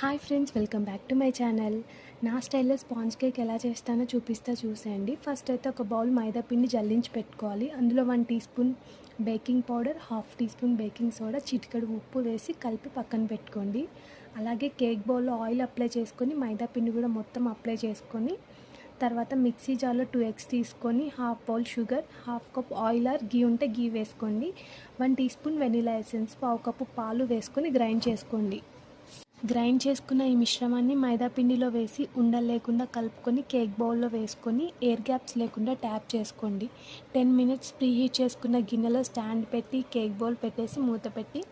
Hi friends, welcome back to my channel. నా స్టైల్లో sponge cake ఎలా చేస్తానో చూసేయండి. ఫస్ట్ అయితే ఒక బౌల్ మైదా పిండి జల్లించి పెట్టుకోవాలి. అందులో 1 teaspoon baking powder, half teaspoon baking soda, చిటికెడు ఉప్పు వేసి కలిపి పక్కన పెట్టుకోండి. అలాగే కేక్ బౌల్లో ఆయిల్ అప్లై చేసుకొని మైదా పిండి కూడా మొత్తం అప్లై చేసుకొని తర్వాత మిక్సీ జార్లో 2 ఎగ్స్ తీసుకొని half bowl sugar, half cup oil or ghee ఉంటే గీ వేసుకోండి. 1 టీ స్పూన్ వెనిలా ఎసెన్స్, పావు కప్పు పాలు వేసుకొని గ్రైండ్ చేసుకోండి. గ్రైండ్ చేసుకున్న ఈ మిశ్రమాన్ని మైదా పిండిలో వేసి ఉండలు లేకుండా కలుపుకొని కేక్ బౌల్లో వేసుకొని ఎయిర్ గ్యాప్స్ లేకుండా ట్యాప్ చేసుకోండి. 10 మినిట్స్ ప్రీహీట్ చేసుకున్న గిన్నెలో స్టాండ్ పెట్టి కేక్ బౌల్ పెట్టేసి మూత పెట్టి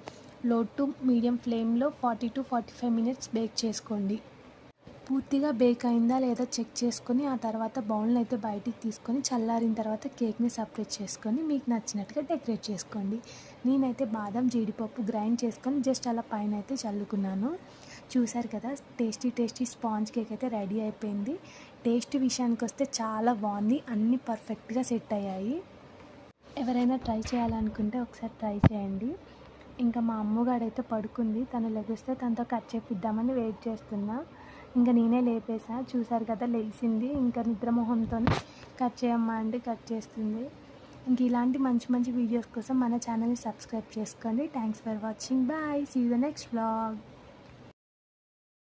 లో టు మీడియం ఫ్లేమ్లో 40 to 45 మినిట్స్ బేక్ చేసుకోండి. పూర్తిగా బేక్ అయిందా లేదా చెక్ చేసుకొని ఆ తర్వాత బౌల్ని అయితే బయటికి తీసుకొని చల్లారిన తర్వాత కేక్ని సపరేట్ చేసుకొని మీకు నచ్చినట్టుగా డెకరేట్ చేసుకోండి. నేనైతే బాదం, జీడిపప్పు గ్రైండ్ చేసుకొని జస్ట్ అలా పైన అయితే చల్లుకున్నాను. చూసారు కదా, టేస్టీ స్పాంజ్ కేక్ అయితే రెడీ అయిపోయింది. టేస్ట్ విషయానికి వస్తే చాలా బాగుంది, అన్నీ పర్ఫెక్ట్గా సెట్ అయ్యాయి. ఎవరైనా ట్రై చేయాలనుకుంటే ఒకసారి ట్రై చేయండి. ఇంకా మా అమ్మగాడైతే పడుకుంది, తను లెగిస్తే తనతో కట్ చేపిద్దామని వెయిట్ చేస్తున్నా. ఇంకా నేనే లేపేసా. చూసారు కదా, లేచింది. ఇంకా నిద్రమోహంతో కట్ చేయమ్మా అంటే కట్ చేస్తుంది. ఇంక ఇలాంటి మంచి వీడియోస్ కోసం మన ఛానల్ని సబ్స్క్రైబ్ చేసుకోండి. Thanks for watching. Bye, see you the next vlog.